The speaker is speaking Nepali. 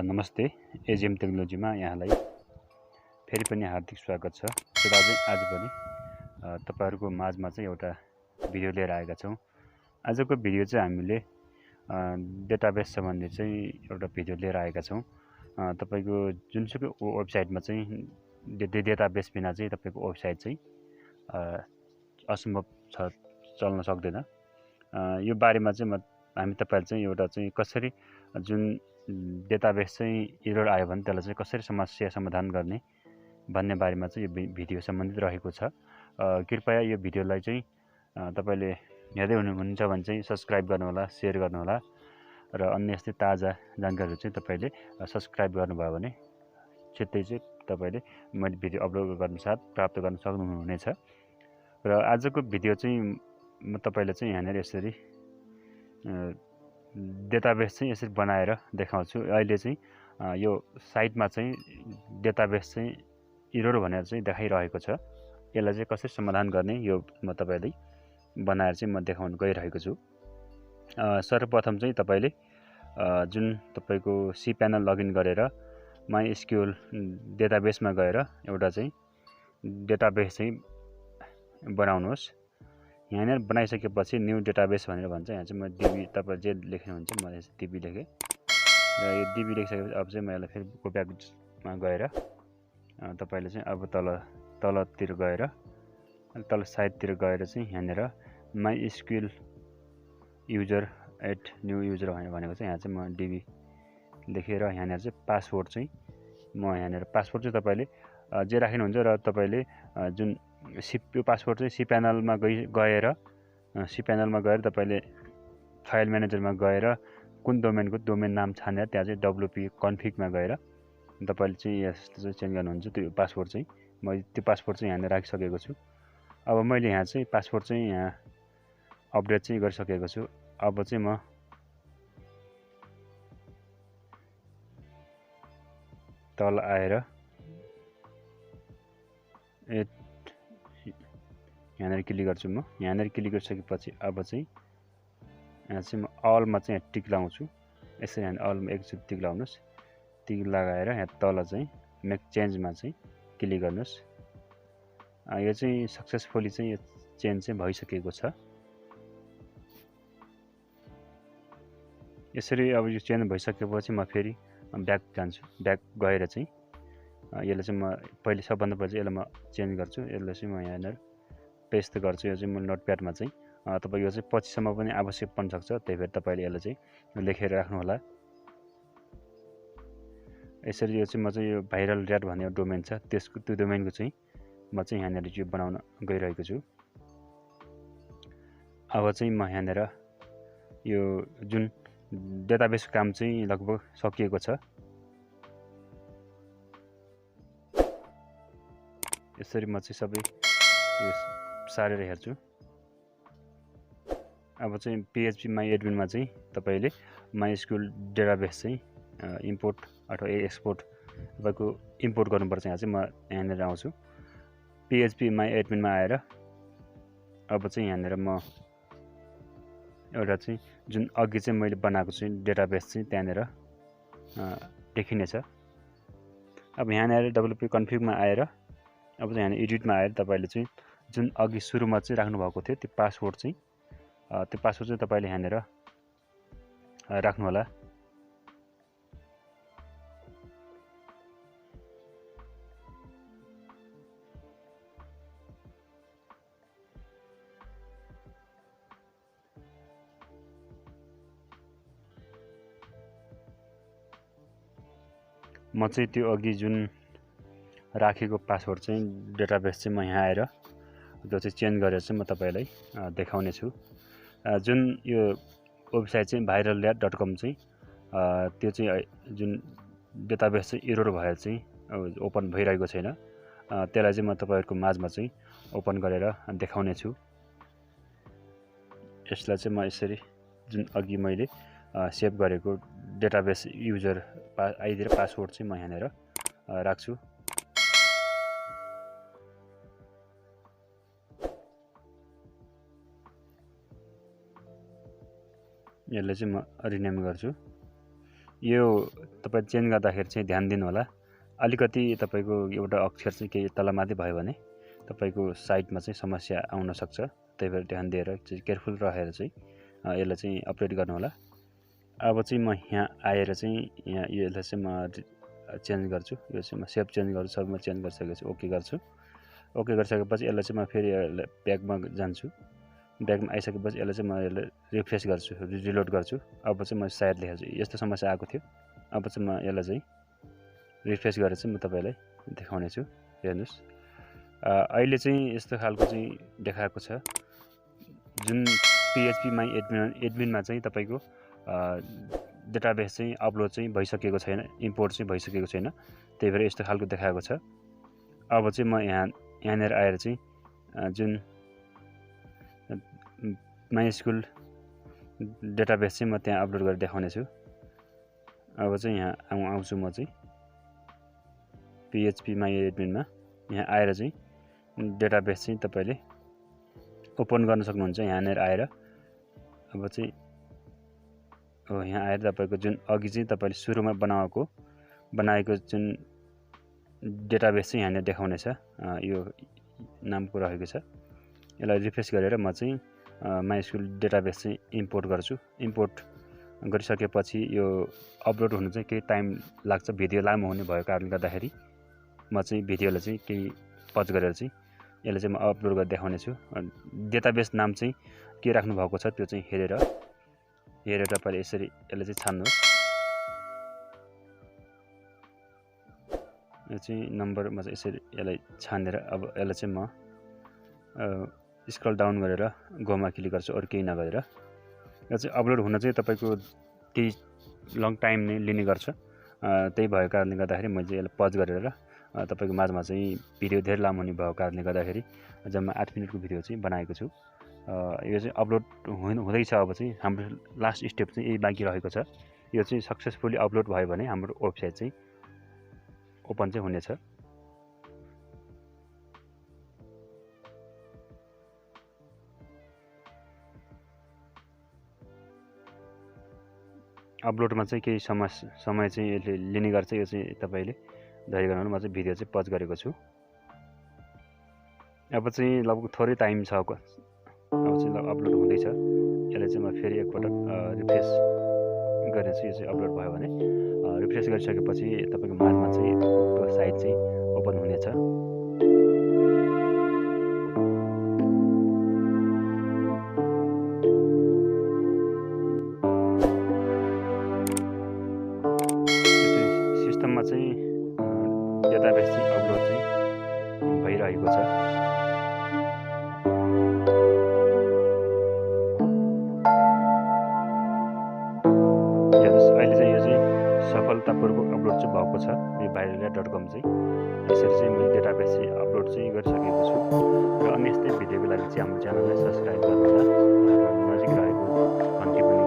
नमस्ते, एजिएम टेक्नोलोजीमा यहाँलाई फेरि पनि हार्दिक स्वागत छ। आज पनि तपाईहरुको माझमा चाहिँ एउटा भिडियो लिएर आएका छौं। आजको भिडियो चाहिँ हामीले डेटाबेस सम्बन्धी चाहिँ एउटा भिडियो लिएर आएका छौं। तपाईको जुनसुकै वेबसाइटमा चाहिँ डेटाबेस बिना चाहिँ तपाईको वेबसाइट चाहिँ असम्भव छ, चल्न सक्दैन। यो बारेमा चाहिँ हामी तपाईहरुलाई चाहिँ एउटा चाहिँ कसरी जुन डेटाबेस चाहिँ एरर आयो भने त्यसलाई चाहिँ कसरी समस्या समाधान गर्ने भन्ने बारेमा चाहिँ यो भिडियो सम्बन्धित रहेको छ। कृपया यो भिडियोलाई चाहिँ तपाईले हेर्दै हुनुहुन्छ भने चाहिँ सब्स्क्राइब गर्नुहोला, शेयर गर्नुहोला र अन्य यस्तै ताजा जानकारीहरु चाहिँ तपाईले सब्स्क्राइब गर्नुभयो भने छिट्टै चाहिँ तपाईले मैले भिडियो अपलोड गर्न साथ प्राप्त गर्न सक्नुहुनेछ। र आजको भिडियो चाहिँ म तपाईलाई चाहिँ यहाँनेर यसरी डेटाबेस चाहिँ यसरी बनाएर देखाउँछु। अहिले चाहिँ यो साइटमा चाहिँ डेटाबेस चाहिँ एरर भनेर चाहिँ देखाइरहेको छ। यसलाई चाहिँ कसरी समाधान गर्ने यो म तपाईलाई बनाएर चाहिँ म देखाउन गइरहेको छु। सर्वप्रथम चाहिँ तपाईले जुन तपाईको सी प्यानल लगइन गरेर माइएसक्यूएल डेटाबेसमा गएर एउटा चाहिँ डेटाबेस चाहिँ बनाउनुहोस्। यहाँनिर बनाइसकेपछि न्यू डेटाबेस भनेर भन्छ। यहाँ चाहिँ म डीबी तपाईले जे लेख्नुहुन्छ म यसरी डीबी लेखे र यो डीबी लेखिसकेपछि अब चाहिँ म यसलाई फेरि ब्याकमा गएर तपाईले चाहिँ अब तलतिर गएर तल साइडतिर गएर चाहिँ यहाँनिर MySQL user add new user भनेको चाहिँ यहाँ चाहिँ म डीबी लेखेर यहाँनिर चाहिँ पासवर्ड चाहिँ म यहाँनिर पासवर्ड चाहिँ तपाईले जे राख्नुहुन्छ र तपाईले जुन यो पासवर्ड चाहिँ सी प्यानलमा गएर तपाईले फाइल म्यानेजरमा गएर कुन डोमेनको डोमेन नाम छानेर त्यहाँ चाहिँ wp कन्फिगमा गएर तपाईले चाहिँ यस्तो चाहिँ चेन्ज गर्नुहुन्छ। त्यो पासवर्ड चाहिँ मैले त्यो पासवर्ड चाहिँ यहाँ राखिसकेको छु। अब मैले यहाँ चाहिँ पासवर्ड चाहिँ यहाँ अपडेट चाहिँ गरिसकेको छु। अब चाहिँ म तल आएर यहाँनिर क्लिक गर्छु। म यहाँनिर क्लिक गरिसकेपछि अब चाहिँ यहाँ चाहिँ म अलमा चाहिँ टिक लाउँछु। यसरी यहाँ अलमा एकचोटि टिक लाउनुहोस्। टिक लगाएर यहाँ तल चाहिँ मेक चेन्जमा चाहिँ क्लिक गर्नुहोस्। यो चाहिँ सक्सेसफुली चाहिँ यो चेन्ज चाहिँ भइसकेको छ। यसरी अब यो चेन्ज भइसकेपछि म फेरि ब्याक जान्छु। ब्याक गएर चाहिँ यसलाई चाहिँ म पहिले सबभन्दा पहिले यसलाई म चेन्ज गर्छु। यसलाई चाहिँ म यहाँनिर पेस्ट गर्छु। यो चाहिँ म नोटप्याडमा चाहिँ तपाईको यो चाहिँ पछिसम्म पनि आवश्यक पर्न सक्छ। त्यही भएर तपाईले यसलाई चाहिँ लेखेर राख्नु होला। यसरी यो चाहिँ म चाहिँ यो भाइरल ड्याट भन्ने डोमेन छ, त्यो डोमेनको चाहिँ म चाहिँ यहाँनिर यो बनाउन गइरहेको छु। अब चाहिँ म यहाँनिर यो जुन डेटाबेस काम चाहिँ लगभग सकिएको छ। यसरी म चाहिँ सबै यो सारेर हेर्छु। अब चाहिँ PHP माई एडमिनमा चाहिँ तपाईले माइएसक्यूएल डेटाबेस चाहिँ इम्पोर्ट अथवा एक्सपोर्ट तपाईको इम्पोर्ट गर्नुपर्छ। यहाँ चाहिँ म यहाँनिर आउँछु। PHP माई एडमिनमा आएर अब चाहिँ यहाँनिर म एउटा चाहिँ जुन अघि चाहिँ मैले बनाएको छु डेटाबेस चाहिँ त्यहाँनिर देखिनेछ। अब यहाँनिर wp कन्फिगमा आएर अब चाहिँ यहाँ एडिटमा आएर तपाईले चाहिँ जुन अघि सुरुमा चाहिँ राख्नु भएको थियो त्यो पासवर्ड चाहिँ तपाईले यहाँनिर राख्नु होला। म चाहिँ त्यो अघि जुन राखेको पासवर्ड चाहिँ डेटाबेस चाहिँ म यहाँ आएर त्यो चाहिँ चेन्ज गरेर चाहिँ म तपाईलाई देखाउने छु। जुन यो वेबसाइट चाहिँ viraldat.com चाहिँ त्यो चाहिँ जुन डेटाबेस चाहिँ एरर भएर चाहिँ ओपन भइरहेको छैन। त्यसलाई चाहिँ म तपाईहरुको माझमा चाहिँ ओपन गरेर देखाउने छु। यसलाई चाहिँ म यसरी जुन अघि मैले सेभ गरेको डेटाबेस युजर आइडी र पासवर्ड चाहिँ म यहाँनिर राख्छु। यसलाई चाहिँ म रिनेम गर्छु। यो तपाईँ चेन्ज गर्दाखेरि चाहिँ ध्यान दिनु होला, अलिकति तपाईँको एउटा अक्षर चाहिँ केही तलमाथि भयो भने तपाईँको साइटमा चाहिँ समस्या आउन सक्छ। त्यही भएर ध्यान दिएर चाहिँ केयरफुल रहेर चाहिँ यसलाई चाहिँ अपडेट गर्नु होला। अब चाहिँ म यहाँ आएर चाहिँ यहाँ यसलाई चाहिँ म चेन्ज गर्छु। यो चाहिँ म सेभ चेन्ज गर्छु, सबमा चेन्ज गरिसकेपछि ओके गर्छु। ओके गरिसकेपछि यसलाई चाहिँ म फेरि ब्याकमा जान्छु। ब्याकमा आइसकेपछि यसलाई चाहिँ म यसलाई रिफ्रेस गर्छु, रिलोड गर्छु। अब चाहिँ म सायद लेखेछु यस्तो समस्या आएको थियो। अब चाहिँ म यसलाई चाहिँ रिफ्रेस गरेर चाहिँ म तपाईँलाई देखाउने छु। हेर्नुहोस्, अहिले चाहिँ यस्तो खालको चाहिँ देखाएको छ। जुन PHP माई एडमिनमा चाहिँ तपाईँको डेटाबेस चाहिँ अपलोड चाहिँ भइसकेको छैन, इम्पोर्ट चाहिँ भइसकेको छैन। त्यही भएर यस्तो खालको देखाएको छ। अब चाहिँ म यहाँनिर आएर चाहिँ जुन माइस्कुल डेटाबेस चाहिँ म त्यहाँ अपलोड गरेर देखाउने छु। अब चाहिँ यहाँ आउँछु म चाहिँ PHP माई एडमिनमा। यहाँ आएर चाहिँ डेटाबेस चाहिँ तपाईँले ओपन गर्न सक्नुहुन्छ यहाँनिर आएर। अब चाहिँ यहाँ आएर तपाईँको जुन अघि चाहिँ तपाईँले सुरुमा बनाएको जुन डेटाबेस चाहिँ यहाँनिर देखाउनेछ, यो नामको रहेको छ। यसलाई रिफ्रेस गरेर म चाहिँ माइस्कुल डेटाबेस चाहिँ इम्पोर्ट गर्छु। इम्पोर्ट गरिसकेपछि यो अपलोड हुनु चाहिँ केही टाइम लाग्छ, भिडियो लामो हुने भएको कारणले गर्दाखेरि म चाहिँ भिडियोलाई चाहिँ केही पज गरेर चाहिँ यसलाई चाहिँ म अपलोड गरेर देखाउने छु। डेटाबेस नाम चाहिँ के राख्नु भएको छ त्यो चाहिँ हेरेर तपाईँले यसरी यसलाई चाहिँ छान्नुहोस्। यो चाहिँ नम्बरमा चाहिँ यसरी यसलाई छानेर अब यसलाई चाहिँ म स्क्रल डाउन गरेर गोमा क्लिक गर्छु, अरू केही नगरेर। यो चाहिँ अपलोड हुन चाहिँ तपाईँको केही लङ टाइम नै लिने गर्छ। त्यही भएको कारणले गर्दाखेरि मैले चाहिँ यसलाई पज गरेर तपाईँको माझमा चाहिँ भिडियो धेरै लामो हुने भएको कारणले गर्दाखेरि जम्मा 8 मिनटको भिडियो चाहिँ बनाएको छु। यो चाहिँ अपलोड हुँदैछ। अब चाहिँ हाम्रो लास्ट स्टेप चाहिँ यही बाँकी रहेको छ। यो चाहिँ सक्सेसफुली अपलोड भयो भने हाम्रो वेबसाइट चाहिँ ओपन चाहिँ हुनेछ। अपलोडमा चाहिँ केही समय चाहिँ यसले लिने गर्छ। यो चाहिँ तपाईँले धैर्य गर्नु। म चाहिँ भिडियो चाहिँ पज गरेको छु। अब चाहिँ लगभग थोरै टाइम छ। अब चाहिँ अपलोड हुँदैछ। यसलाई चाहिँ म फेरि एकपटक रिफ्रेस गरेर चाहिँ यो चाहिँ अपलोड भयो भने रिफ्रेस गरिसकेपछि तपाईँको माझमा चाहिँ त्यो साइट चाहिँ ओपन हुनेछ। सिस्टममा चाहिँ डेटाबेस चाहिँ अपलोड चाहिँ भइरहेको छ। अहिले चाहिँ यो चाहिँ सफलतापूर्वक अपलोड चाहिँ भएको छ। यो viral.com चाहिँ यसरी चाहिँ मैले डेटाबेस चाहिँ अपलोड चाहिँ गरिसकेको छु। र अन्य यस्तै भिडियोको लागि चाहिँ हाम्रो च्यानललाई सब्सक्राइब गर्नुहोला र नजिक रहेको घन्टी पनि